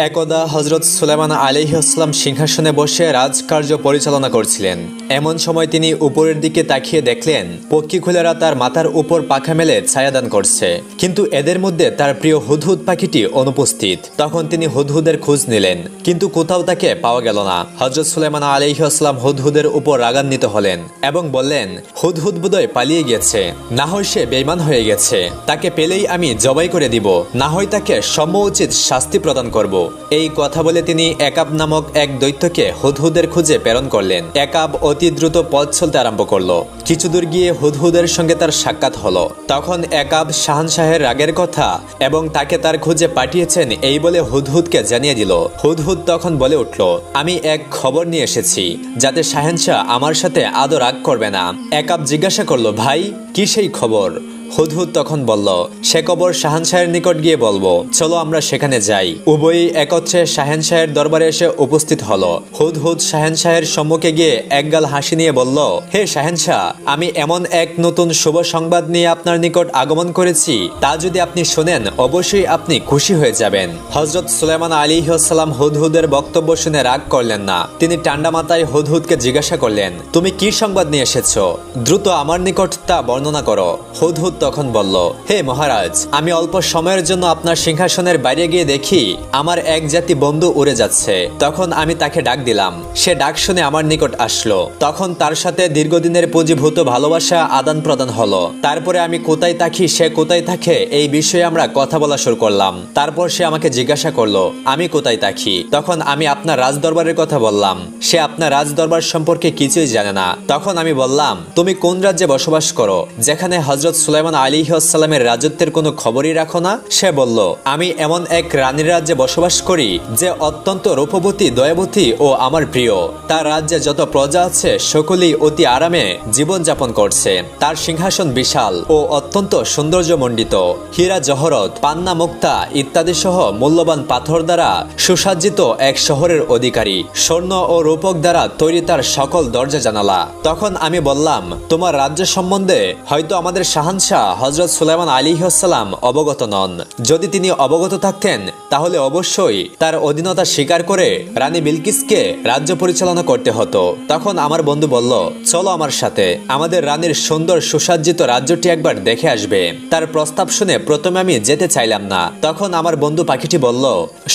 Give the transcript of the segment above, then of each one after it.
একদা হজরত সুলাইমান আলাইহিসসালাম সিংহাসনে বসে রাজকার্য পরিচালনা করছিলেন। এমন সময় তিনি উপরের দিকে তাকিয়ে দেখলেন পক্ষীকুলেরা তার মাথার উপর পাখা মেলে ছায়াদান করছে, কিন্তু এদের মধ্যে তার প্রিয় হুদহুদ পাখিটি অনুপস্থিত। তখন তিনি হুদহুদের খোঁজ নিলেন, কিন্তু কোথাও তাকে পাওয়া গেল না। হজরত সুলাইমান আলাইহিসসালাম হুদহুদের উপর রাগান্বিত হলেন এবং বললেন, হুদহুদ বোধহয় পালিয়ে গেছে, না হয় সে বেঈমান হয়ে গেছে। তাকে পেলেই আমি জবাই করে দিব, না হয় তাকে সময়োচিত শাস্তি প্রদান করব। এই কথা বলে তিনি একাব নামক এক দৈত্যকে হুদহুদের খুঁজে প্রেরণ করলেন। একাব অতি দ্রুত পথ চলতে আরম্ভ করলো। কিছু দূর গিয়ে হুদহুদের সঙ্গে তার সাক্ষাৎ হলো। তখন একাব শাহানশাহের রাগের কথা এবং তাকে তার খুঁজে পাঠিয়েছেন এই বলে হুদহুদকে জানিয়ে দিল। হুদহুদ তখন বলে উঠল, আমি এক খবর নিয়ে এসেছি, যাতে শাহেনশাহ আমার সাথে আদৌ রাগ করবে না। একাব জিজ্ঞাসা করলো, ভাই কি সেই খবর? হুদহুদ তখন বলল, সে খবর শাহেনশাহের নিকট গিয়ে বলবো, চলো আমরা সেখানে যাই। উভয়ই একত্রে শাহেনশাহের দরবারে এসে উপস্থিত হলো। হুদহুদ শাহেনশাহের সম্মুখে গিয়ে একগাল হাসি নিয়ে বলল, হে শাহেনশাহ, আমি এমন এক নতুন শুভ সংবাদ নিয়ে আপনার নিকট আগমন করেছি, তা যদি আপনি শোনেন অবশ্যই আপনি খুশি হয়ে যাবেন। হযরত সুলাইমান আলাইহিসসালাম হুদহুদের বক্তব্য শুনে রাগ করলেন না। তিনি ঠান্ডা মাথায় হুদহুদকে জিজ্ঞাসা করলেন, তুমি কি সংবাদ নিয়ে এসেছো? দ্রুত আমার নিকট তা বর্ণনা করো। হুদহুদ তখন বলল, হে মহারাজ, আমি অল্প সময়ের জন্য আপনার সিংহাসনের বাইরে গিয়ে দেখি আমার এক জাতি বন্ধু উড়ে যাচ্ছে। তখন আমি তাকে ডাক দিলাম। সে ডাক শুনে আমার নিকট আসলো। তখন তার সাথে দীর্ঘদিনের পুঁজিভূত ভালোবাসা আদান প্রদান হলো। তারপরে আমি কোথায় থাকি, সে কোথায় থাকে, এই বিষয়ে আমরা কথা বলা শুরু করলাম। তারপর সে আমাকে জিজ্ঞাসা করলো আমি কোথায় থাকি। তখন আমি আপনার রাজদরবারের কথা বললাম। সে আপনার রাজদরবার সম্পর্কে কিছুই জানে না। তখন আমি বললাম, তুমি কোন রাজ্যে বসবাস করো, যেখানে হযরত সুলাইমান আলাইহিসসালামের রাজত্বের কোনো খবরই রাখো না? সে বলল, আমি এমন এক রানীর রাজ্যে বসবাস করি যে অত্যন্ত রূপবতী, দয়াবতী ও আমার প্রিয়। তার রাজ্যে যত প্রজা আছে সকলেই অতি আরামে জীবন যাপন করছে। তার সিংহাসন বিশাল ও অত্যন্ত সৌন্দর্যমণ্ডিত। হীরা জহরত, পান্না মুক্তা ইত্যাদি সহ মূল্যবান পাথর দ্বারা সুসজ্জিত এক শহরের অধিকারী। স্বর্ণ ও রূপক দ্বারা তৈরি তার সকল দরজা জানালা। তখন আমি বললাম, তোমার রাজ্য সম্বন্ধে হয়তো আমাদের শাহানশাহ হযরত সুলাইমান আলাইহিসসালাম অবগত নন। যদি তিনি অবগত থাকতেন তাহলে অবশ্যই তার অধীনতা স্বীকার করে রানী বিলকিসকে রাজ্য পরিচালনা করতে হতো। তখন আমার বন্ধু বলল, চলো আমার সাথে, আমাদের রানীর সুন্দর সুসজ্জিত রাজ্যটি একবার দেখে আসবে। তার প্রস্তাব শুনে প্রথমে আমি যেতে চাইলাম না। তখন আমার বন্ধু পাখিটি বলল,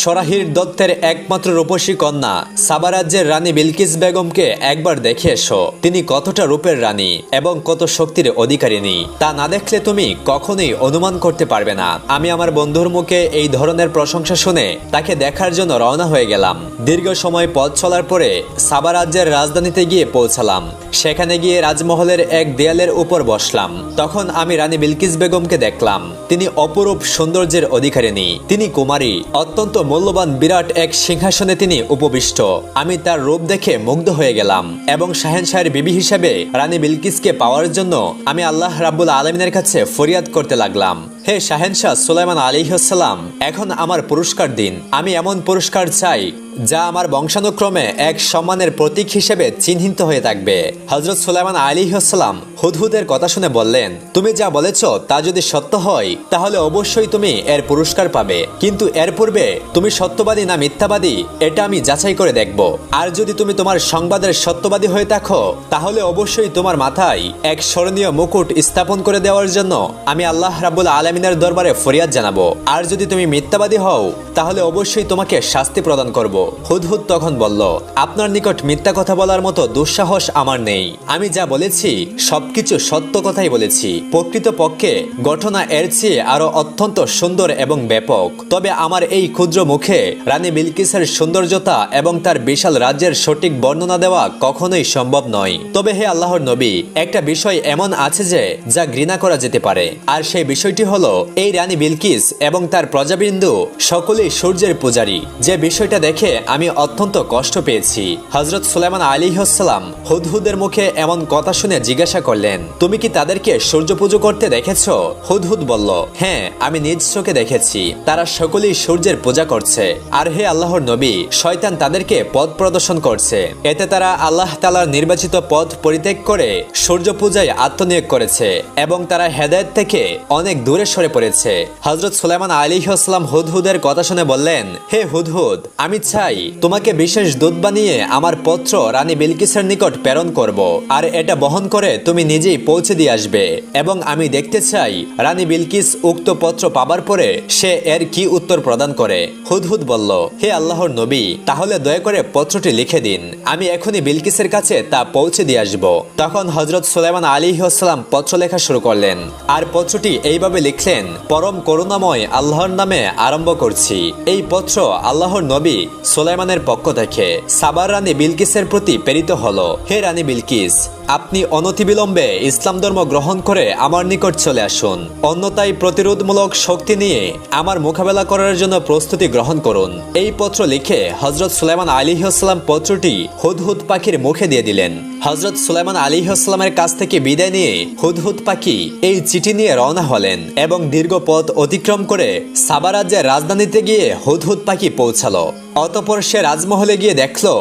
সরাহির দত্তের একমাত্র রূপসী কন্যা সাবা রাজ্যের রানী বিলকিস বেগমকে একবার দেখে এসো। তিনি কতটা রূপের রানী এবং কত শক্তির অধিকারিণী, তা না দেখলে তুমি কখনোই অনুমান করতে পারবে না। আমি আমার বন্ধুর মুখে এই ধরনের প্রশংসা শুনে তাকে দেখার জন্য রওনা হয়ে গেলাম। দীর্ঘ সময় পথ চলার পরে সাবা রাজ্যের রাজধানীতে গিয়ে পৌঁছালাম। সেখানে গিয়ে রাজমহলের এক দেয়ালের উপর বসলাম। তখন আমি রানী বিলকিস বেগমকে দেখলাম। তিনি অপরূপ সৌন্দর্যের অধিকারিণী। তিনি কুমারী, অত্যন্ত মূল্যবান বিরাট এক সিংহাসনে তিনি উপবিষ্ট। আমি তার রূপ দেখে মুগ্ধ হয়ে গেলাম এবং শাহেনশাহের বিবি হিসেবে রানী বিলকিসকে পাওয়ার জন্য আমি আল্লাহ রাব্বুল আলামিনের কাছে ফরিয়াদ করতে লাগলাম, হে শাহেনশাহ সুলাইমান আলাইহিসসালাম, এখন আমার পুরস্কার দিন। আমি এমন পুরস্কার চাই যা আমার বংশানুক্রমে এক সম্মানের প্রতীক হিসেবে চিহ্নিত হয়ে থাকবে। হযরত সুলাইমান আলাইহিসসালাম হুদহুদের কথা শুনে বললেন, তুমি যা বলেছ তা যদি সত্য হয় তাহলে অবশ্যই তুমি এর পুরস্কার পাবে, কিন্তু এর পূর্বে তুমি সত্যবাদী না মিথ্যাবাদী এটা আমি যাচাই করে দেখব। আর যদি তুমি তোমার সংবাদের সত্যবাদী হয়ে থাকো তাহলে অবশ্যই তোমার মাথায় এক স্মরণীয় মুকুট স্থাপন করে দেওয়ার জন্য আমি আল্লাহ রাব্বুল আলামিনের দরবারে ফরিয়াদ জানাবো। আর যদি তুমি মিথ্যাবাদী হও তাহলে অবশ্যই তোমাকে শাস্তি প্রদান করব। হুদহুদ তখন বলল, আপনার নিকট মিথ্যা কথা বলার মতো দুঃসাহস আমার নেই। আমি যা বলেছি সবকিছু সত্য কথাই বলেছি। প্রকৃতপক্ষে ঘটনা এর চেয়ে আরো অত্যন্ত সুন্দর এবং ব্যাপক। তবে আমার এই ক্ষুদ্র মুখে রানী বিলকিসের সৌন্দর্যতা এবং তার বিশাল রাজ্যের সঠিক বর্ণনা দেওয়া কখনোই সম্ভব নয়। তবে হে আল্লাহর নবী, একটা বিষয় এমন আছে যে যা ঘৃণা করা যেতে পারে, আর সেই বিষয়টি হলো এই রানী বিলকিস এবং তার প্রজাবৃন্দু সকলেই সূর্যের পূজারী। যে বিষয়টা দেখে আমি অত্যন্ত কষ্ট পেয়েছি। হযরত সুলাইমান আলাইহিসসালাম হুদহুদের মুখে এমন কথা শুনে জিজ্ঞাসা করলেন, তুমি কি তাদেরকে সূর্য পুজো করতে দেখেছ? হুদহুদ বলল, হ্যাঁ, আমি নিজ চোখে দেখেছি। তারা সকলেই সূর্যের পূজা করছে। আর হে আল্লাহর নবী, শয়তান তাদেরকে পথ প্রদর্শন করছে। এতে তারা আল্লাহ তাআলার নির্বাচিত পথ পরিত্যাগ করে সূর্য পূজায় আত্মনিয়োগ করেছে এবং তারা হেদায়েত থেকে অনেক দূরে সরে পড়েছে। হযরত সুলাইমান আলাইহিস সালাম হুদহুদের কথা শুনে বললেন, হে হুদহুদ, আমি চাই তোমাকে বিশেষ দূত বানিয়ে আমার পত্র রানী বিলকিসের নিকট প্রেরণ করব, আর এটা বহন করে তুমি নিজেই পৌঁছে দিয়ে আসবে, এবং আমি দেখতে চাই রানী বিলকিস উক্ত পত্র পাবার পরে সে এর কি উত্তর প্রদান করে। হুদহুদ বলল, হে আল্লাহর নবী, তাহলে দয়া করে পত্রটি লিখে দিন, আমি এখনই বিলকিসের কাছে তা পৌঁছে দিয়ে আসব। তখন হযরত সুলাইমান আলাইহিস সালাম পত্র লেখা শুরু করলেন, আর পত্রটি এইভাবে লিখলেন, পরম করুণাময় আল্লাহর নামে আরম্ভ করছি। এই পত্র আল্লাহর নবী সুলাইমানের পক্ষ থেকে সাবার রানী বিলকিসের প্রতি প্রেরিত হলো। হে রানী বিলকিস, আপনি অনতিবিলম্বে ইসলাম ধর্ম গ্রহণ করে আমার নিকট চলে আসুন, অন্যথায় প্রতিরোধমূলক শক্তি নিয়ে আমার মোকাবেলা করার জন্য প্রস্তুতি গ্রহণ করুন। এই পত্র লিখে হযরত সুলাইমান আলাইহিস সালাম পত্রটি হুদহুদ পাখির মুখে দিয়ে দিলেন। হযরত সুলাইমান আলাইহিস সালামের কাছ থেকে বিদায় নিয়ে হুদহুদ পাখি এই চিঠি নিয়ে রওনা হলেন এবং দীর্ঘ পথ অতিক্রম করে সাবা রাজ্যের রাজধানীতে গিয়ে হুদহুদ পাখি পৌঁছালো। অতঃপর সে রাজমহলে গিয়ে দেখলো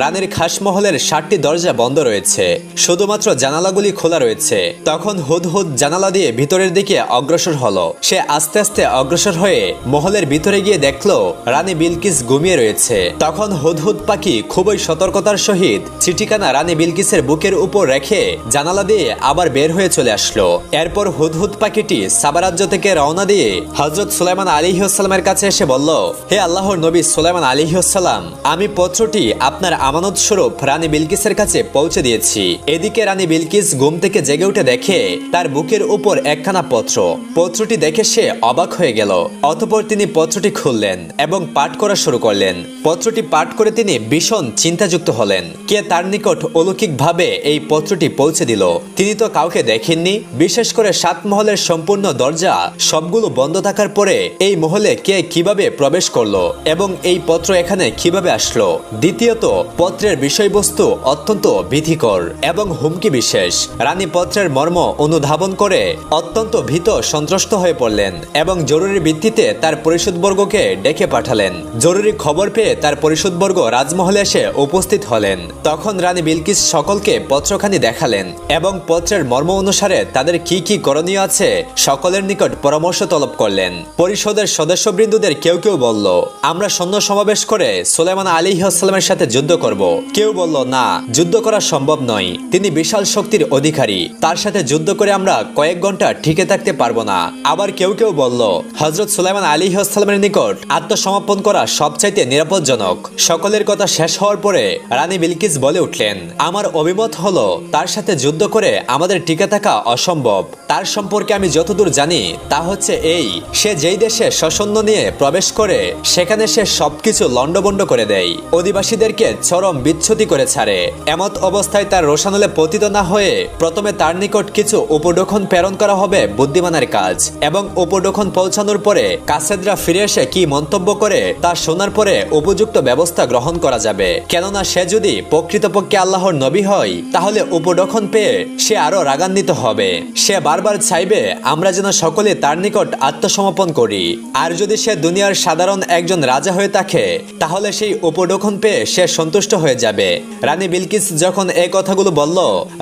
রানীর খাসমহলের 7টি দরজা বন্ধ রয়েছে, শুধুমাত্র জানালাগুলি খোলা রয়েছে। তখন হুদহুদ জানালা দিয়ে ভিতরের দিকে অগ্রসর হলো। সে আস্তে আস্তে অগ্রসর হয়ে মহলের ভিতরে গিয়ে দেখলো রানী বিলকিস ঘুমিয়ে রয়েছে। তখন হুদহুদ পাখি খুবই সতর্কতার সহিত চিঠিখানা রানী বিলকিসের বুকের উপর রেখে জানালা দিয়ে আবার বের হয়ে চলে আসলো। এরপর হুদহুদ পাখিটি সাবা রাজ্য থেকে রওনা দিয়ে হযরত সুলাইমান আলাইহিস সালামের কাছে এসে বলল, হে আল্লাহর নবী সুলাইমান আলাইহিস সালাম, আমি পত্রটি আপনার আমানত স্বরূপ রানী বিলকিসের কাছে পৌঁছে দিয়েছি। এদিকে রানী বিলকিস ঘুম থেকে জেগে উঠে দেখে তার বুকের উপর একখানা পত্র। পত্রটি দেখে সে অবাক হয়ে গেল। অতঃপর তিনি পত্রটি খুললেন এবং পাঠ করা শুরু করলেন। পত্রটি পাঠ করে তিনি ভীষণ চিন্তাযুক্ত হলেন। কে তার নিকট অলৌকিকভাবে এই পত্রটি পৌঁছে দিল? তিনি তো কাউকে দেখেননি। বিশেষ করে 7 মহলের সম্পূর্ণ দরজা সবগুলো বন্ধ থাকার পরে এই মহলে কে কিভাবে প্রবেশ করলো এবং এই পত্র এখানে কিভাবে আসলো? দ্বিতীয়ত, পত্রের বিষয়বস্তু অত্যন্ত ভীতিকর এবং হুমকি বিশেষ। রানী পত্রের মর্ম অনুধাবন করে অত্যন্ত ভীত সন্ত্রস্ত হয়ে পড়লেন এবং জরুরি ভিত্তিতে তার পরিষদবর্গকে ডেকে পাঠালেন। জরুরি খবর পেয়ে তার পরিষদবর্গ রাজমহলে এসে উপস্থিত হলেন। তখন রানী বিলকিস সকলকে পত্রখানি দেখালেন এবং পত্রের মর্ম অনুসারে তাদের কি কি করণীয় আছে সকলের নিকট পরামর্শ তলব করলেন। পরিষদের সদস্যবৃন্দদের কেউ কেউ বলল, আমরা সৈন্য সমাবেশ করে সুলাইমান আলাইহিস সালামের সাথে যুদ্ধ করব। কেউ বলল, না, যুদ্ধ করা সম্ভব নয়, তিনি বিশাল শক্তির অধিকারী, তার সাথে যুদ্ধ করে আমরা কয়েক ঘন্টা টিকে থাকতে পারবো না। আবার কেউ কেউ বলল, হযরত সুলাইমান আলাইহিস সালামের নিকট আত্মসমর্পণ করা সবচাইতে নিরাপদজনক। সকলের কথা শেষ হওয়ার পরে রানী বিলকিস বলে উঠলেন, আমার অভিমত হলো তার সাথে যুদ্ধ করে আমাদের টিকে থাকা অসম্ভব। তার সম্পর্কে আমি যতদূর জানি তা হচ্ছে এই, সে যেই দেশে সসৈন্য নিয়ে প্রবেশ করে সেখানে সে সবকিছু লন্ডভন্ড করে দেয়, অধিবাসীদেরকে চরম বিচ্ছুতি করে ছাড়ে। এমত অবস্থায় তার রোশানলে পতিত না হয়ে প্রথমে তার নিকট কিছু উপঢৌকন প্রেরণ করা হবে বুদ্ধিমানের কাজ, এবং উপঢৌকন পৌঁছানোর পরে কাসেদরা ফিরে এসে কি মন্তব্য করে তা শোনার পরে উপযুক্ত ব্যবস্থা গ্রহণ করা যাবে। কেননা সে যদি প্রকৃতপক্ষে আল্লাহর নবী হয় তাহলে উপঢৌকন পেয়ে সে আরো রাগান্বিত হবে। সে বারবার চাইবে আমরা যেন সকলে তার নিকট আত্মসমর্পণ করি। আর যদি সে দুনিয়ার সাধারণ একজন রাজা হয়ে থাকে তাহলে সেই উপঢৌকন পেয়ে সে সন্তুষ্ট হয়ে যাবে। রানী বিলকিস যখন এই কথাগুলো বলল,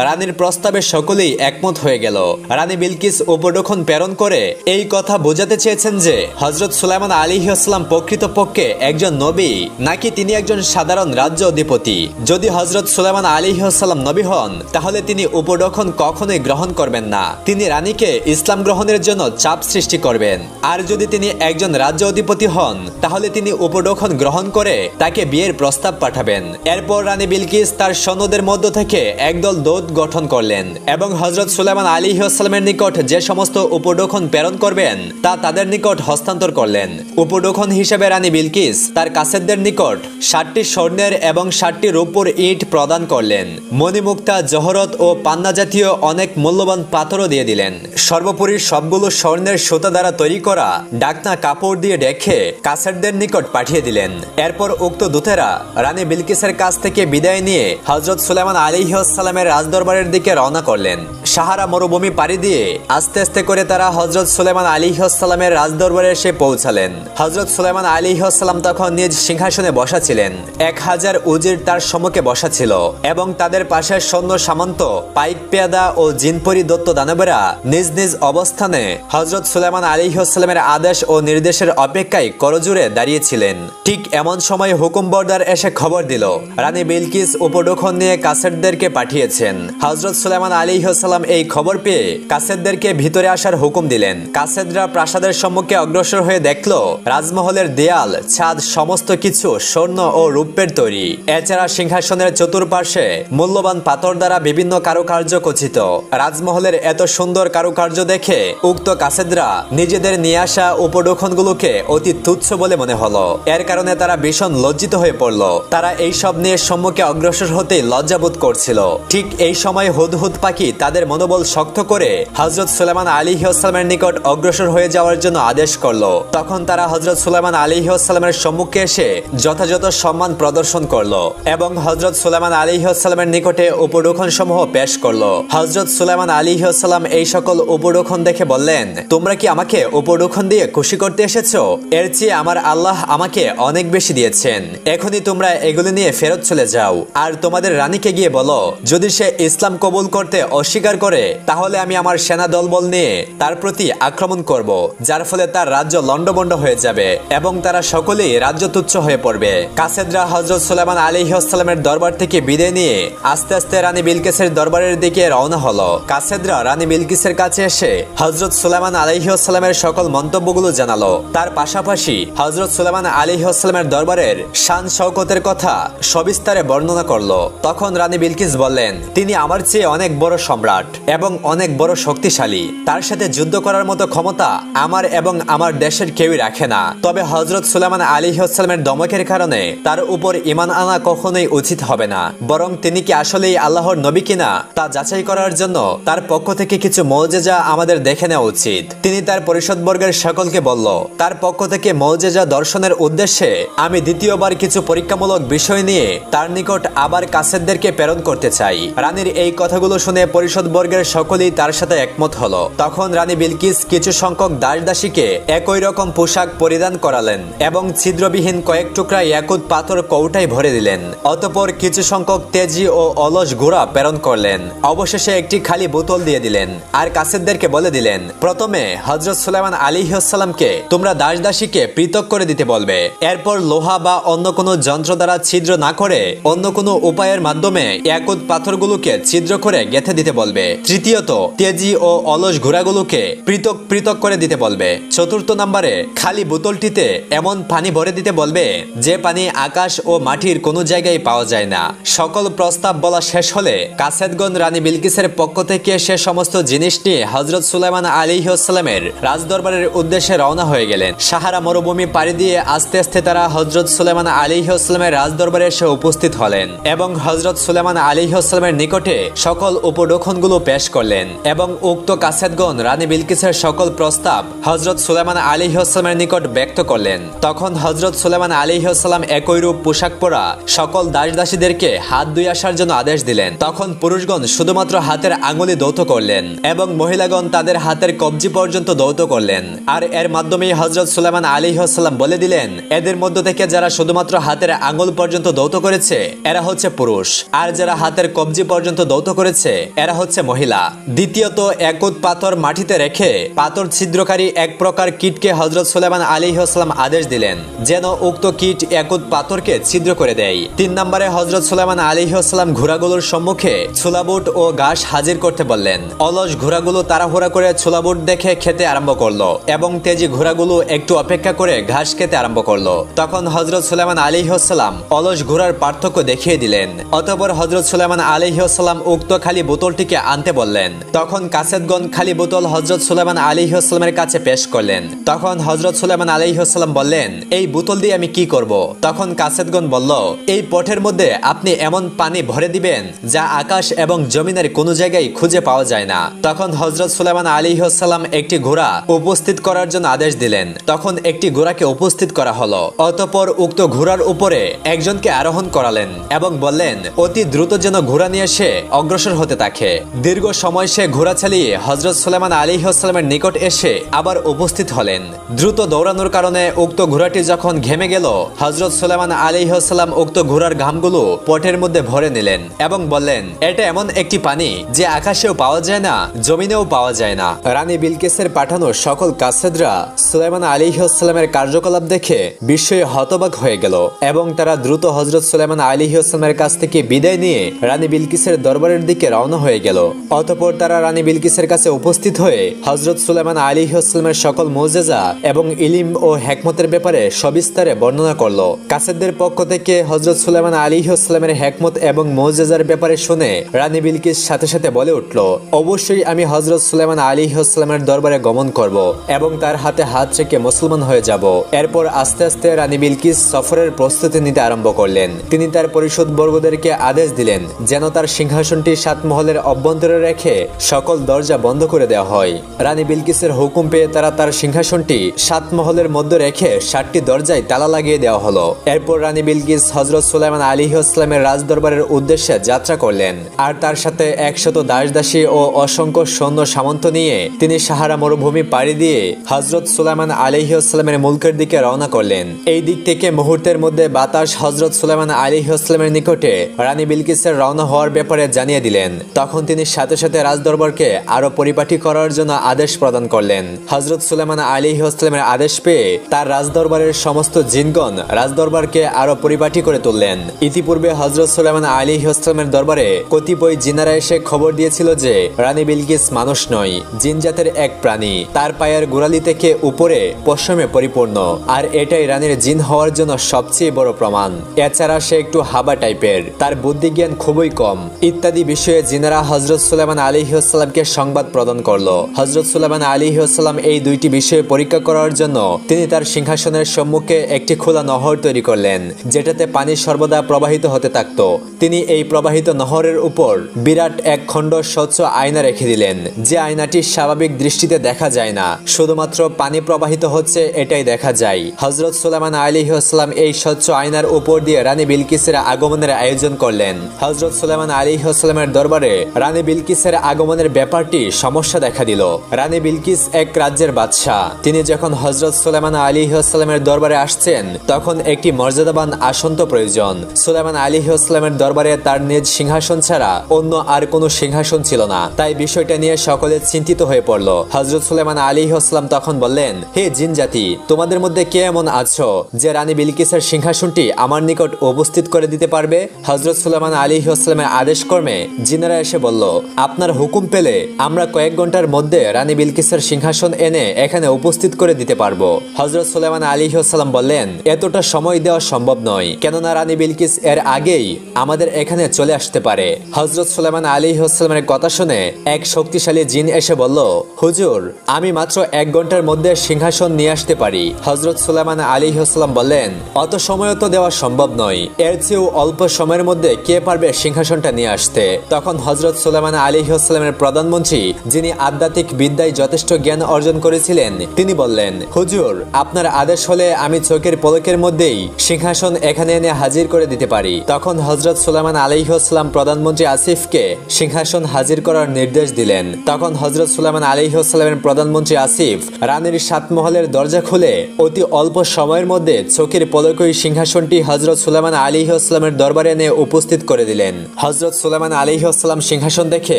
রানীর প্রস্তাবে সকলেই একমত হয়ে গেল। রানী বিলকিস উপঢৌকন প্রেরণ করে এই কথা বোঝাতে চেয়েছেন যে হযরত সুলাইমান আলাইহিস সালাম প্রকৃতপক্ষে একজন নবী নাকি তিনি একজন সাধারণ রাজ্য অধিপতি। যদি হযরত সুলাইমান আলাইহিস সালাম নবী হন তাহলে তিনি উপঢৌকন কখনোই গ্রহণ করবেন না, তিনি রানীকে ইসলাম গ্রহণের জন্য চাপ সৃষ্টি করবেন। আর যদি তিনি একজন রাজ্য অধিপতি হন তাহলে তিনি উপঢৌকন গ্রহণ করে তাকে বিয়ের প্রস্তাব পাঠাবেন। এরপর রানী বিলকিস তার সৈন্যদের মধ্য থেকে একদল দূত গঠন করলেন এবং হযরত সুলাইমান আলাইহিস সালামের নিকট যে সমস্ত উপঢৌকন প্রেরণ করবেন তা তাদের নিকট হস্তান্তর করলেন। উপঢৌকন হিসেবে রানী বিলকিস তার কাসেদদের নিকট 7টি স্বর্ণের এবং 7টি রূপোর ইট প্রদান করলেন। মণিমুক্তা, জহরত ও পান্না জাতীয় অনেক মূল্যবান পাথরও দিয়ে দিলেন। সর্বোপরি সবগুলো স্বর্ণের সুতা দ্বারা তৈরি করা ডাকনা কাপড় দিয়ে ঢেকে কাসেদদের নিকট পাঠিয়ে দিলেন। এরপর উক্ত দূতেরা রানী বিলকিস বিলকিসের কাছ থেকে বিদায় নিয়ে হযরত সুলাইমান আলাইহিস সালামের রাজদরবারের দিকে রওনা করলেন। সাহারা মরুভূমি পাড়ি দিয়ে আস্তে আস্তে করে তারা হযরত সুলাইমান আলাইহিস সালামের রাজদরবারে এসে পৌঁছালেন। হযরত সুলাইমান আলাইহিস সালাম তখন নিজ সিংহাসনে বসা ছিলেন। 1000 উজির তার সম্মুখে বসা ছিল এবং তাদের পাশে সৈন্য সামন্ত, পাইক পেয়াদা ও জিনপরি দত্ত দানবেরা নিজ নিজ অবস্থানে হযরত সুলাইমান আলাইহিস সালামের আদেশ ও নির্দেশের অপেক্ষায় করজোড়ে দাঁড়িয়েছিলেন। ঠিক এমন সময় হুকুম বরদার এসে খবর দিল, রানী বিলকিস উপঢৌকন নিয়ে কাসেরদেরকে পাঠিয়েছেন। হযরত সুলাইমান আলাইহিস সালাম এই খবর পেয়ে কাসেরদেরকে ভিতরে আসার হুকুম দিলেন। কাসেদরা প্রাসাদের সম্মুখে অগ্রসর হয়ে দেখল রাজমহলের দেয়াল, ছাদ সমস্ত কিছু স্বর্ণ ও রূপের তৈরি। এছাড়া সিংহাসনের চতুর্পার্শ্বে মূল্যবান পাথর দ্বারা বিভিন্ন কারুকার্য খচিত। রাজমহলের এত সুন্দর কারুকার্য দেখে উক্ত কাসেদরা নিজেদের নিয়ে আসা উপঢৌকনগুলোকে অতি তুচ্ছ বলে মনে হলো। এর কারণে তারা ভীষণ লজ্জিত হয়ে পড়ল। তারা এই সব নিয়ে সম্মুখে অগ্রসর হতে লজ্জাবোধ করছিল। ঠিক এই সময় হুদহুদ পাখি তাদের মনোবল শক্ত করে হযরত সুলাইমান আলাইহিস সালামের নিকট অগ্রসর হয়ে যাওয়ার জন্য আদেশ করলো। তখন তারা হযরত সুলাইমান আলাইহিস সালামের সম্মুখে এসে যথাযথ সম্মান প্রদর্শন করলো এবং হযরত সুলাইমান আলাইহিস সালামের নিকটে উপঢৌকন সমূহ পেশ করলো। হযরত সুলাইমান আলাইহিস সালাম এই সকল উপঢৌকন দেখে বললেন, তোমরা কি আমাকে উপঢৌকন দিয়ে খুশি করতে এসেছো? এর চেয়ে আমার আল্লাহ আমাকে অনেক বেশি দিয়েছেন। এখনই তোমরা এগুলি নিয়ে ফেরত চলে যাও আর তোমাদের রানীকে গিয়ে বলো, যদি সে ইসলাম কবুল করতে অস্বীকার করে তাহলে আমি আমার সেনা দলবল নিয়ে তার প্রতি আক্রমণ করব, যার ফলে তার রাজ্য লন্ডভন্ড হয়ে যাবে এবং তারা সকলেই রাজ্য তুচ্ছ হয়ে পড়বে। কাসেদরা হযরত সুলাইমান আলাইহিস সালামের দরবার থেকে বিদায় নিয়ে আস্তে আস্তে রানী বিলকিসের দরবারের দিকে রওনা হলো। কাসেদরা রানী বিলকিসের কাছে এসে হযরত সুলাইমান আলাইহিস সালামের সকল মন্তব্যগুলো জানালো। তার পাশাপাশি হযরত সুলাইমান আলাইহিস সালামের দরবারের শান শওকতের কথা সবিস্তারে বর্ণনা করলো। তখন রানী বিলকিস বললেন, তিনি আমার চেয়ে অনেক বড় সম্রাট এবং অনেক বড় শক্তিশালী। তার সাথে যুদ্ধ করার মতো ক্ষমতা আমার এবং আমার দেশের কেউই রাখে না। তবে হযরত সুলাইমান আলাইহিস সালামের দমকের কারণে তার উপর ঈমান আনা কখনোই উচিত হবে না, বরং তিনি কি আসলেই আল্লাহর নবী কিনা তা যাচাই করার জন্য তার পক্ষ থেকে কিছু মুজিজা আমাদের দেখে নেওয়া উচিত। তিনি তার পরিষদবর্গের সকলকে বলল, তার পক্ষ থেকে মুজিজা দর্শনের উদ্দেশ্যে আমি দ্বিতীয়বার কিছু পরীক্ষামূলক বিষয় নিয়ে তার নিকট আবার কাসেদদেরকে প্রেরণ করতে চাই। রানীর এই কথাগুলো শুনে পরিষদবর্গের সকলেই তার সাথে একমত হলো। তখন রানী বিলকিস কিছু সংখ্যক দাস দাসীকে একই রকম পোশাক পরিধান করালেন এবং ছিদ্রবিহীন কয়েক টুকরা ইয়াকুত পাথর কৌটায় ভরে দিলেন। অতঃপর কিছু সংখ্যক তেজি ও অলস ঘোড়া প্রেরণ করলেন। অবশেষে একটি খালি বোতল দিয়ে দিলেন আর কাসেদদেরকে বলে দিলেন, প্রথমে হযরত সুলাইমান আলাইহিস সালামকে তোমরা দাস দাসীকে পৃথক করে দিতে বলবে। এরপর লোহা বা অন্য কোনো যন্ত্র দ্বারা ছিদ্র না করে অন্য কোনো উপায়ের মাধ্যমে ইয়াকুত পাথরগুলোকে ছিদ্র করে গেঁথে দিতে বলবে। তৃতীয়ত, তেজি ও অলস ঘোড়াগুলোকে পৃথক পৃথক করে দিতে বলবে। চতুর্থ নম্বরে, খালি বোতলটিতে এমন পানি ভরে দিতে বলবে যে পানি আকাশ ও মাটির কোনো জায়গায় পাওয়া যায় না। সকল প্রস্তাব বলা শেষ হলে কাসেদগণ রানী বিলকিসের পক্ষ থেকে সে সমস্ত জিনিস নিয়ে হযরত সুলাইমান আলাইহিস সালামের রাজদরবারের উদ্দেশ্যে রওনা হয়ে গেলেন। সাহারা মরুভূমি পাড়ি দিয়ে আস্তে আস্তে তারা হযরত সুলাইমান আলাইহিস সালামের রাজদরবারে এসে উপস্থিত হলেন এবং হযরত সুলাইমান আলাইহিস সালামের নিকটে সকল উপঢৌকনগুলো পেশ করলেন এবং উক্ত কাসেদগণ রানী বিলকিসের সকল প্রস্তাব হযরত সুলাইমান আলাইহিস সালামের নিকট ব্যক্ত করলেন। তখন হযরত সুলাইমান আলাইহিস সালাম একইরূপ পোশাক পরা সকল দাস দাসীদেরকে হাত ধুয়ে আসার জন্য আদেশ দিলেন। তখন পুরুষগণ শুধুমাত্র হাতের আঙুলি দৌত করলেন এবং মহিলাগণ তাদের হাতের কবজি পর্যন্ত দৌত করলেন। আর এর মাধ্যমেই হযরত সুলাইমান আলাইহিস সালাম বলে দিলেন, এদের মধ্য থেকে যারা শুধুমাত্র হাতের আঙুল পর্যন্ত দৌত করেছে এরা হচ্ছে পুরুষ, আর যারা হাতের কবজি পর্যন্ত দৌত করেছে এরা হচ্ছে মহিলা। দ্বিতীয়ত, ইয়াকুত পাথর মাটিতে রেখে পাথর ছিদ্রকারী এক প্রকার কীটকে হযরত সুলাইমান আলাইহিস সালাম আদেশ দিলেন যেন উক্ত কীট ইয়াকুত পাথরকে ছিদ্র করে দেয়। 3 নম্বরে হযরত সুলাইমান আলাইহিস সালাম ঘোড়াগুলোর সম্মুখে ছোলাবুট ও ঘাস হাজির করতে বললেন। অলস ঘোড়াগুলো তাড়াহুড়া করে ছোলাবুট দেখে খেতে আরম্ভ করলো এবং তেজি ঘোড়াগুলো একটু অপেক্ষা করে ঘাস খেতে আরম্ভ করলো। তখন হযরত সুলাইমান আলাইহিস সালাম অলস ঘোড়ার পার্থক্য দেখিয়ে দিলেন। অতঃপর হযরত সুলাইমান আলাইহিস সালাম উক্ত খালি বোতলটিকে আনতে বললেন। তখন কাসেদগণ খালি বোতল হযরত সুলাইমান আলাইহিস সালামের কাছে পেশ করলেন। তখন হযরত সুলাইমান আলাইহিস সালাম বললেন, এই বোতল দিয়ে আমি কি করব? তখন কাসেদগণ বলল, এই পটের মধ্যে আপনি এমন পানি ভরে দিবেন যা আকাশ এবং জমিনের কোনো জায়গায় খুঁজে পাওয়া যায় না। তখন হযরত সুলাইমান আলাইহিস সালাম একটি ঘোড়া উপস্থিত করার জন্য আদেশ দিলেন। তখন একটি ঘোড়াকে উপস্থিত করা হলো। অতঃপর উক্ত ঘোড়ার উপরে একজন দুজনকে আরোহণ করালেন এবং বললেন অতি দ্রুত যেন ঘোড়া নিয়ে সে অগ্রসর হতে থাকে। দীর্ঘ সময় সে ঘোড়া চালিয়ে হযরত সুলাইমান আলাইহিসসালামের নিকট এসে আবার উপস্থিত হলেন। দ্রুত দৌড়ানোর কারণে উক্ত ঘোড়াটি যখন ঘেমে গেল, হযরত সুলাইমান আলাইহিসসালাম উক্ত ঘোড়ার ঘামগুলো পটের মধ্যে ভরে নিলেন এবং বললেন, এটা এমন একটি পানি যে আকাশেও পাওয়া যায় না, জমিনেও পাওয়া যায় না। রানী বিলকিসের পাঠানো সকল কাসেদরা সুলাইমান আলাইহিসসালামের কার্যকলাপ দেখে বিস্ময়ে হতবাক হয়ে গেল এবং তারা দ্রুত হযরত সুলাইমান আলাইহিসসালামের কাছ থেকে বিদায় নিয়ে রানী বিলকিসের দরবারের দিকে রওনা হয়ে গেল। অতঃপর তারা রানী বিলকিসের কাছে উপস্থিত হয়ে হযরত সুলাইমান আলাইহিসসালামের সকল মুজিজা এবং ইলম ও হিকমতের ব্যাপারে সবিস্তারে বর্ণনা করল। কাসেদদের পক্ষ থেকে হযরত সুলাইমান আলাইহিসসালামের হিকমত এবং মুজিজার ব্যাপারে শুনে রানী বিলকিস সাথে সাথে বলে উঠল, অবশ্যই আমি হযরত সুলাইমান আলাইহিসসালামের দরবারে গমন করব এবং তার হাতে হাত রেখে মুসলমান হয়ে যাব। এরপর আস্তে আস্তে রানী বিলকিস সফরের প্রস্তুতি নিতে আরম্ভ করলেন। তিনি তার পরিষদ বর্গদেরকে আদেশ দিলেন যেন তার সিংহাসনটি 7 মহলের অভ্যন্তরে রেখে সকল দরজা বন্ধ করে দেওয়া হয়। রানী বিলকিসের হুকুম পেয়ে তারা তার সিংহাসনটি 7 মহলের মধ্যে রেখে 7টি দরজায় তালা লাগিয়ে দেওয়া হলো। এরপর রানী বিলকিস হযরত সুলাইমান আলাইহিসসালামের রাজদরবারের উদ্দেশ্যে যাত্রা করলেন আর তার সাথে 100 দাসদাসী ও অসংখ্য সৈন্য সামন্ত নিয়ে তিনি সাহারা মরুভূমি পাড়ি দিয়ে হযরত সুলাইমান আলাইহিসসালামের মুলকের দিকে রওনা করলেন। এই দিক থেকে মুহূর্তের মধ্যে বাতাস হযরত সুলাইমান আলাইহিসসালামের নিকটে রানী বিলকিসের রওনা হওয়ার ব্যাপারে জানিয়ে দিলেন। তখন তিনি সাথে সাথে রাজদরবারকে আরো পরিপাটি করার জন্য আদেশ প্রদান করলেন। হযরত সুলাইমান আলাইহিসসালামের আদেশ পেয়ে তার রাজদরবারের সমস্ত জিনগণ রাজদরবারকে আরো পরিপাটি করে তুললেন। ইতিপূর্বে হযরত সুলাইমান আলাইহিসসালামের দরবারে কতিপয় জিনারা এসে খবর দিয়েছিল যে রানী বিলকিস মানুষ নয়, জিনজাতের এক প্রাণী। তার পায়ের গোড়ালি থেকে উপরে পশমে পরিপূর্ণ, আর এটাই রানীর জিন হওয়ার জন্য সবচেয়ে বড় প্রমাণ। এছাড়া সে একটু হাবা টাইপের, তার বুদ্ধিজ্ঞান খুবই কম, ইত্যাদি বিষয়ে জিনারা হযরত সুলাইমান আলাইহিসসালামকে সংবাদ প্রদান করলো। হযরত সুলাইমান আলাইহিসসালাম এই দুইটি বিষয়ে পরীক্ষা করার জন্য তিনি তার সিংহাসনের সম্মুখে একটি খোলা নহর তৈরি করলেন, যেটাতে পানি সর্বদা প্রবাহিত হতে থাকত। তিনি এই প্রবাহিত নহরের উপর বিরাট এক খণ্ড স্বচ্ছ আয়না রেখে দিলেন, যে আয়নাটি স্বাভাবিক দৃষ্টিতে দেখা যায় না, শুধুমাত্র পানি প্রবাহিত হচ্ছে এটাই দেখা যায়। হযরত সুলাইমান আলাইহিসসালাম এই স্বচ্ছ আয়নার উপর দিয়ে রানী বিলকিসের আগমনের আয়োজন করলেন। হযরত সুলাইমান আলাইহিসসালামের দরবারে রানী বিলকিসের আগমনের ব্যাপারটি সমস্যা দেখা দিল। রানী বিলকিস এক রাজ্যের বাদশা। তিনি যখন হযরত সুলাইমান আলাইহিসসালামের দরবারে আসছেন তখন একটি মর্যাদাবান আসন তো প্রয়োজন। সুলাইমান আলাইহিসসালামের দরবারে তার নিজ সিংহাসন ছাড়া অন্য আর কোনো সিংহাসন ছিল না, তাই বিষয়টা নিয়ে সকলে চিন্তিত হয়ে পড়ল। হযরত সুলাইমান আলাইহিসসালাম তখন বললেন, হে জিন জাতি, তোমাদের মধ্যে কে এমন আছো যে রানী বিলকিসের সিংহাসনটি আমার নিকট উপস্থিত করে দিতে পারবে? হযরত সুলাইমান আলাইহিসসালামের আদেশ ক্রমে জিনেরা এসে বলল, আপনার হুকুম পেলে আমরা কয়েক ঘন্টার মধ্যে রানী বিলকিসের সিংহাসন এনে এখানে উপস্থিত করে দিতে পারবো। হযরত সুলাইমান আলাইহিসসালাম বললেন, এতটা সময় দেওয়া সম্ভব নয়, কেননা রানী বিলকিস এর আগেই আমাদের এখানে চলে আসতে পারে। হযরত সুলাইমান আলাইহিসসালামের কথা শুনে এক শক্তিশালী জিন এসে বলল, হুজুর, আমি মাত্র 1 ঘন্টার মধ্যে সিংহাসন নিয়ে আসতে পারি। হযরত সুলাইমান আলাইহিসসালাম বললেন, অত সময় তো দেওয়া সম্ভব নয়, এর চেয়েও অল্প সময়ের মধ্যে কে পারবে সিংহাসনটা নিয়ে আসতে? তখন হযরত সুলাইমান আলাইহিসসালামের প্রধানমন্ত্রী, যিনি আধ্যাত্মিক বিদ্যায় যথেষ্ট জ্ঞান অর্জন করেছিলেন, তিনি বললেন, হুজুর, আপনার আদেশ হলে আমি চোখের পলকের মধ্যেই সিংহাসন এখানে এনে হাজির করে দিতে পারি। তখন হযরত সুলাইমান আলাইহিসসালাম প্রধানমন্ত্রী আসিফকে সিংহাসন হাজির করার নির্দেশ দিলেন। তখন হযরত সুলাইমান আলাইহিসসালামের প্রধানমন্ত্রী আসিফ রানীর 7 মহলের দরজা খুলে অতি অল্প সময়ের মধ্যে চোখের পলকই সিংহাসনটি হযরত সুলাইমান আলাইহিসসালামের দরবারে এনে উপস্থিত করে দিলেন। হযরত সুলাইমান আলাইহিসসালাম সিংহাসন দেখে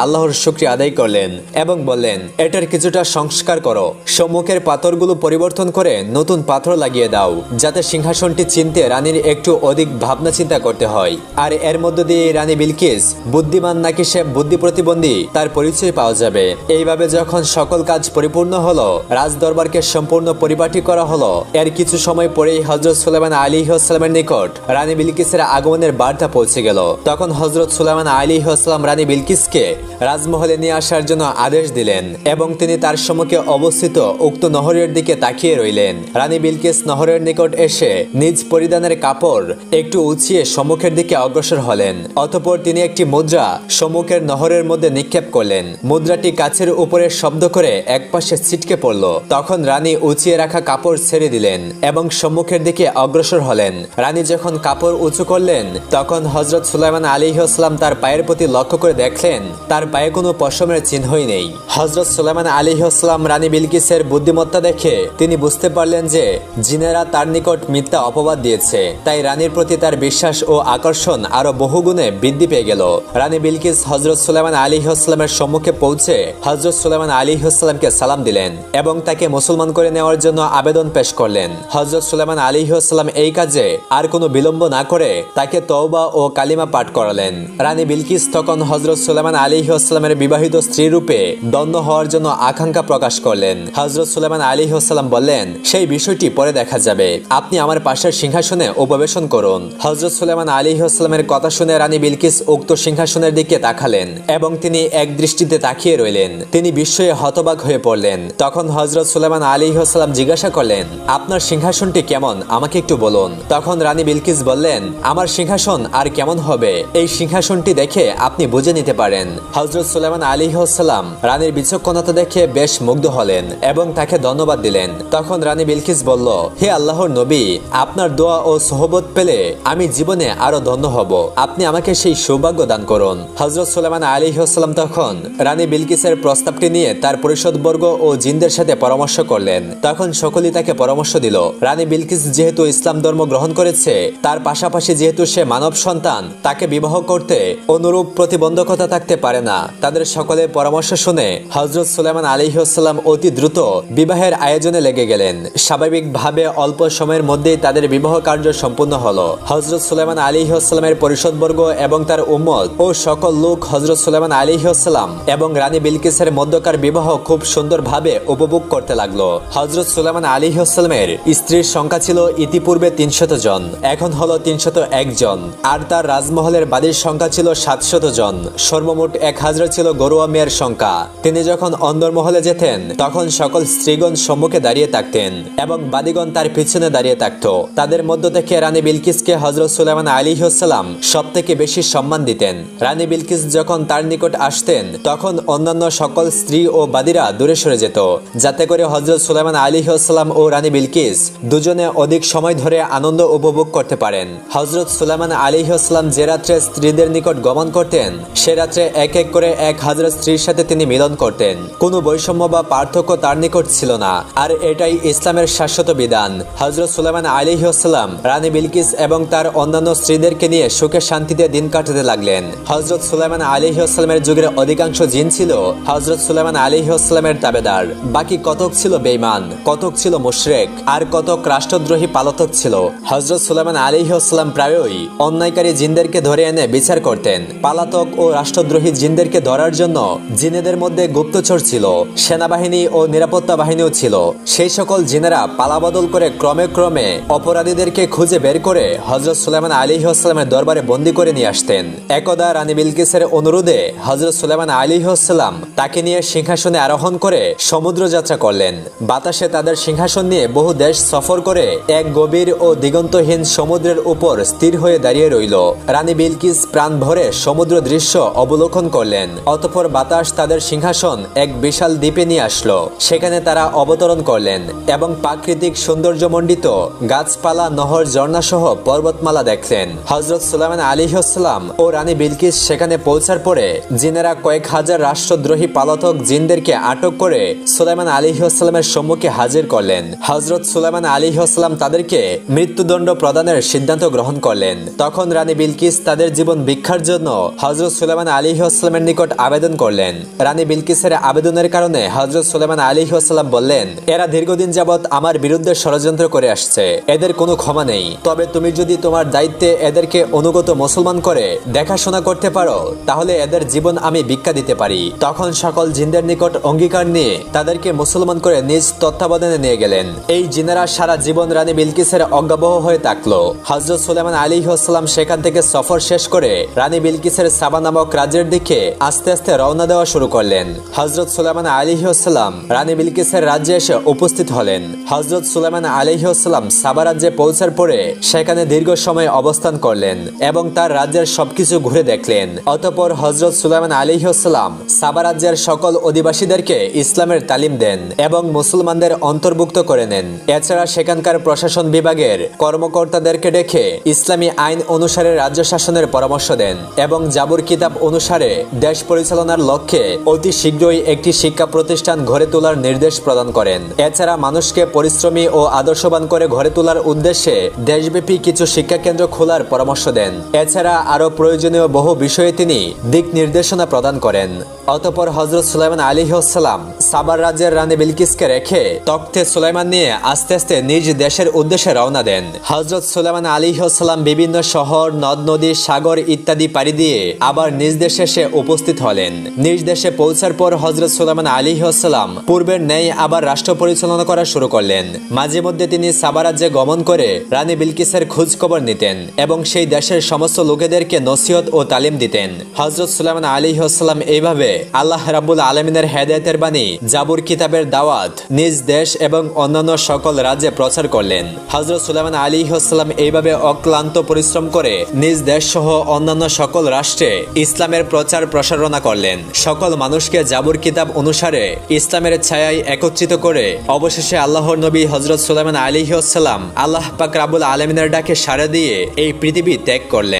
আল্লাহর শুকরিয়া আদায় করলেন এবং বললেন, এটার কিছুটা সংস্কার করো, সম্মুখের পাথরগুলো পরিবর্তন করে নতুন পাথর লাগিয়ে দাও, যাতে সিংহাসনটি চিনতে রানীর একটু অধিক ভাবনা চিন্তা করতে হয়। আর এর মধ্য দিয়ে রানী বিলকিস বুদ্ধিমান নাকি সে বুদ্ধি প্রতিবন্ধী তার পরিচয় পাওয়া যাবে। এইভাবে যখন সকল কাজ পরিপূর্ণ হলো, রাজদরবারকে সম্পূর্ণ পরিপাটি করা হলো, এর কিছু সময় পরেই হযরত সুলাইমান আলাইহিসসালামের নিকট রানী বিলকিসের আগমনের বার্তা পৌঁছে গেল। তখন হযরত সুলাইমান আলাইহিসসালাম রানী বিলকিসকে রাজমহলে নিয়ে আসার জন্য আদেশ দিলেন এবং তিনি তার সম্মুখে অবস্থিত উক্ত নহরের দিকে তাকিয়ে রইলেন। রানী বিলকিস নহরের নিকট এসে নিজ পরিধানের কাপড় একটু উঁচিয়ে সম্মুখের দিকে অগ্রসর হলেন। অতঃপর তিনি একটি মুদ্রা সম্মুখের নহরের মধ্যে নিক্ষেপ করলেন। মুদ্রাটি কাছের উপরে শব্দ করে একপাশে ছিটকে পড়ল। তখন রানী উঁচিয়ে রাখা কাপড় ছেড়ে দিলেন এবং সম্মুখের দিকে অগ্রসর হলেন। রানী যখন কাপড় উঁচু করলেন তখন হযরত সুলাইমান আলাইহিস সালাম তার পায়ের প্রতি লক্ষ্য করে দেখলেন তার পায়ে কোনো পশমের চিহ্নই নেই। হযরত সুলাইমান আলাইহিস সালাম রানী বিলকিসের বুদ্ধিমত্তা দেখে তিনি বুঝতে পারলেন যে জিনেরা তার নিকট মিথ্যা অপবাদ দিয়েছে, তাই রানীর প্রতি তার বিশ্বাস ও আকর্ষণ আরো বহুগুণে বৃদ্ধি পেয়ে গেল। রানী বিলকিস হযরত সুলাইমান আলাইহিস সালামের সম্মুখে পৌঁছে হযরত সুলাইমান আলাইহিস সালামকে সালাম দিলেন এবং তাকে মুসলমান করে নেওয়ার জন্য আবেদন পেশ করলেন। হযরত সুলাইমান আলাইহিস সালাম এই কাজে আর কোনো বিলম্ব না করে তাকে তওবা ও কালিমা পাঠ করালেন। রানী বিলকিস তখন হযরত সুলাইমান আলাইহিস সালামের বিবাহিত স্ত্রী রূপে দণ্ড হওয়ার জন্য আকাঙ্ক্ষা প্রকাশ করলেন। হযরত সুলাইমান আলাইহিস সালাম বললেন, সেই বিষয়টি পরে দেখা যাবে, আপনি আমার পাশের সিংহাসনে উপবেশন করুন। হযরত সুলাইমান আলাইহিস সালামের কথা শুনে রানী বিলকিস উক্ত সিংহাসনের দিকে তাকালেন এবং তিনি এক দৃষ্টিতে তাকিয়ে রইলেন। তিনি বিস্ময়ে হতবাক হয়ে পড়লেন। তখন হযরত সুলাইমান আলাইহিস সালাম জিজ্ঞাসা করলেন, আপনার সিংহাসনটি কেমন, আমাকে একটু বলুন। তখন রানী বিলকিস বললেন, আমার সিংহাসন আর কেমন হবে, এই সিংহাসনটি দেখে আপনি বুঝে নিতে পারেন। হযরত সুলাইমান আলাইহিস সালাম রানীর বিচক্ষণতা দেখে বেশ মুগ্ধ হলেন এবং তাকে ধন্যবাদ দিলেন। তখন রানী বিলকিস বলল, হে আল্লাহর নবী, আপনার দোয়া ও সোহবত পেলে আমি জীবনে আরো ধন্য হব, আপনি আমাকে সেই সৌভাগ্য দান করুন। হযরত সুলাইমান আলাইহিস সালাম তখন রানী বিলকিসের প্রস্তাবটি নিয়ে তার পরিষদবর্গ ও জিনদের সাথে পরামর্শ করলেন। তখন সকলেই তাকে পরামর্শ দিল, রানী বিলকিস যেহেতু ইসলাম ধর্ম গ্রহণ করেছে, তার পাশাপাশি যেহেতু সে মানব সন্তান, তাকে বিবাহ করতে অনুরূপ প্রতিবন্ধকতা থাকতে পারে না। তাদের সকলের পরামর্শ শুনে হযরত সুলাইমান আলাইহিস সালাম অতি দ্রুত বিবাহের আয়োজনে লেগে গেলেন। স্বাভাবিকভাবে অল্প সময়ের মধ্যেই তাদের বিবাহ কার্য সম্পূর্ণ হলো। হযরত সুলাইমান আলাইহিস সালামের পরিষদবর্গ এবং তার উম্মত ও সকল লোক হযরত সুলাইমান আলাইহিস সালাম এবং রানী বিলকিসের মধ্যকার বিবাহ খুব সুন্দরভাবে উপভোগ করতে লাগলো। হযরত সুলাইমান আলাইহিস সালামের স্ত্রীর সংখ্যা ছিল ইতিপূর্বে 300 জন, এখন হলো 301 জন, আর তার রাজমহলের বাদীর সংখ্যা ছিল 700 জন। সর্বমোট 1000 ছিল গরুয়া মেয়ের সংখ্যা। তিনি যখন অন্দরমহলে যেতেন তখন সকল স্ত্রীগণ সম্মুখে দাঁড়িয়ে থাকতেন এবং বাদীগণ তার পিছনে দাঁড়িয়ে থাকত। তাদের মধ্য থেকে রানী বিলকিসকে হযরত সুলাইমান আলাইহিস সালাম সবথেকে বেশি সম্মান দিতেন। রানী বিলকিস যখন তার নিকট আসতেন তখন অন্যান্য সকল স্ত্রী ও বাদীরা দূরে সরে যেত, যাতে করে হযরত সুলাইমান আলাইহিস সালাম ও রানী বিলকিস দুজনে অধিক সময় ধরে আনন্দ উপভোগ করতে পারেন। হযরত সুলাইমান আলাইহিস সালাম যে রাত্রে স্ত্রীদের নিকট গমন করতেন, সে রাত্রে এক এক করে 1000 স্ত্রীর সাথে তিনি মিলন করতেন। কোনো বৈষম্য বা পার্থক্য তার নিকট ছিল না, আর এটাই ইসলামের শাশ্বত বিধান। হযরত সুলাইমান আলাইহিস সালাম রানী বিলকিস এবং তার অন্যান্য স্ত্রীদেরকে নিয়ে সুখে শান্তিতে দিন কাটাতে লাগলেন। হযরত সুলাইমান আলাইহিস সালামের যুগের অধিকাংশ জিন ছিল হযরত সুলাইমান আলাইহিস সালামের তাবেদার। বাকি কতক ছিল বেঈমান, কতক ছিল মুশরিক, আর কতক রাষ্ট্রদ্রোহী পালক ছিল। হযরত সুলাইমান আলাইহিস সালাম প্রায়ই অন্যায়কারী জিনদেরকে ধরে এনে বিচার করতেন। পালাতক ও রাষ্ট্রদ্রোহী জিনদেরকে ধরার জন্য জিনেদের মধ্যে গুপ্তচর ছিল, সেনাবাহিনী ও নিরাপত্তা বাহিনীও ছিল। সেই সকল জিনেরা পালাবদল করে ক্রমে ক্রমে অপরাধীদেরকে খুঁজে বের করে হযরত সুলাইমান আলাইহিস সালামের দরবারে বন্দী করে নিয়ে আসতেন। একদা রানী বিলকিসের অনুরোধে হযরত সুলাইমান আলাইহিস সালাম তাকে নিয়ে সিংহাসনে আরোহণ করে সমুদ্র যাত্রা করলেন। বাতাসে তাদের সিংহাসন নিয়ে বহু দেশ সফর করে এক গভীর ও দিগন্তহীন সমুদ্রের উপর স্থির হয়ে দাঁড়িয়ে রইল। রানী বিলকিস প্রাণ ভরে সমুদ্র দৃশ্য অবলোকন করলেন। অতঃপর বাতাস তাদের সিংহাসন এক বিশাল দ্বীপে নিয়ে আসলো। সেখানে তারা অবতরণ করলেন এবং প্রাকৃতিক সৌন্দর্যমণ্ডিত গাছপালা, নহর, ঝর্ণা সহ পর্বতমালা দেখলেন। হযরত সুলাইমান আলাইহিস সালাম ও রানী বিলকিস সেখানে পৌঁছার পরে জিনেরা কয়েক হাজার রাষ্ট্রদ্রোহী পালাতক জিনদেরকে আটক করে সুলাইমান আলাইহিস সালামের সম্মুখে হাজির করলেন। হযরত সুলাইমান আলাইহিস সালাম তাদেরকে মৃত্যুদণ্ড প্রদানের সিদ্ধান্ত গ্রহণ করলেন। তখন রানী বিলকিস তাদের জীবন ভিক্ষার জন্য হযরত সুলাইমান আলাইহিস সালামের নিকট আবেদন করলেন। রানী বিলকিসের আবেদনের কারণে হযরত সুলাইমান আলাইহিস সালাম বললেন, এরা দীর্ঘদিন যাবৎ আমার বিরুদ্ধে ষড়যন্ত্র করে আসছে, এদের কোনো ক্ষমা নেই। তবে তুমি যদি তোমার দায়িত্বে এদেরকে অনুগত মুসলমান করে দেখাশোনা করতে পারো, তাহলে এদের জীবন আমি ভিক্ষা দিতে পারি। তখন সকল জিনদের নিকট অঙ্গীকার নিয়ে তাদেরকে মুসলমান করে নিজ তত্ত্বাবধানে নিয়ে গেলেন। এই জিনেরা সারা জীবন রানী বিলকিসের অজ্ঞাবহ হয়ে থাকলো। হযরত সুলাইমান আলাইহিস সালাম সেখান থেকে সফর শেষ করে রানী বিলকিসের সাবা নামক রাজ্যের দিকে আস্তে আস্তে রওনা দেওয়া শুরু করলেন। হযরত সুলাইমান আলাইহিস সালাম রানী বিলকিসের রাজ্যে এসে উপস্থিত হলেন। হযরত সুলাইমান আলাইহিস সালাম সাবা রাজ্যে পৌঁছার পরে সেখানে দীর্ঘ সময় অবস্থান করলেন এবং তার রাজ্যের সবকিছু ঘুরে দেখলেন। অতঃপর হযরত সুলাইমান আলাইহিস সালাম সাবা রাজ্যের সকল অধিবাসীদেরকে ইসলামের তালিম দেন এবং মুসলমানদের অন্তর্ভুক্ত করে নেন। এছাড়া সেখানকার প্রশাসন বিভাগের কর্মকর্তাদের প্রবক্তাদেরকে ডেকে ইসলামী আইন অনুসারে রাজ্য শাসনের পরামর্শ দেন এবং জাবুর কিতাব অনুসারে দেশ পরিচালনার লক্ষ্যে অতি শীঘ্রই একটি শিক্ষা প্রতিষ্ঠান গড়ে তোলার নির্দেশ প্রদান করেন। এছাড়া মানুষকে পরিশ্রমী ও আদর্শবান করে গড়ে তোলার উদ্দেশ্যে দেশব্যাপী কিছু শিক্ষা কেন্দ্র খোলার পরামর্শ দেন। এছাড়া আরও প্রয়োজনীয় বহু বিষয়ে তিনি দিক নির্দেশনা প্রদান করেন। অতঃপর হযরত সুলাইমান আলাইহিসসালাম সাবার রাজ্যের রানী বিলকিসকে রেখে তখ্তে সুলাইমান নিয়ে আস্তে আস্তে নিজ দেশের উদ্দেশ্যে রওনা দেন। হযরত সুলাইমান আলাইহিসসালাম বিভিন্ন শহর, নদ নদী, সাগর ইত্যাদি পাড়ি দিয়ে আবার নিজ দেশে এসে উপস্থিত হলেন। নিজ দেশে পৌঁছার পর হযরত সুলাইমান আলাইহিসসালাম পূর্বের ন্যায় আবার রাষ্ট্র পরিচালনা করা শুরু করলেন। মাঝে মধ্যে তিনি সাবা রাজ্যে গমন করে রানী বিলকিসের খোঁজ খবর নিতেন এবং সেই দেশের সমস্ত লোকেদেরকে নসিহত ও তালিম দিতেন। হযরত সুলাইমান আলাইহিসসালাম এইভাবে আল্লাহ রাব্বুল আলামিনের হেদায়েতের বাণী জাবুর কিতাবের দাওয়াত নিজ দেশ এবং অন্যান্য সকল রাজ্যে প্রচার করলেন। হযরত সুলাইমান আলাইহিসসালাম এইভাবে অক্লান্ত পরিশ্রম করে নিজ দেশ সহ অন্যান্য সকল রাষ্ট্রে ইসলামের প্রচার প্রসারণা করলেন। সকল মানুষকে জাবুর কিতাব অনুসারে ইসলামের ছায়ায় একত্রিত করে অবশেষে আল্লাহর নবী হযরত সুলাইমান আলাইহিসসালাম আল্লাহ পাক রাব্বুল আলামিনের ডাকে সাড়া দিয়ে এই পৃথিবী ত্যাগ করলেন।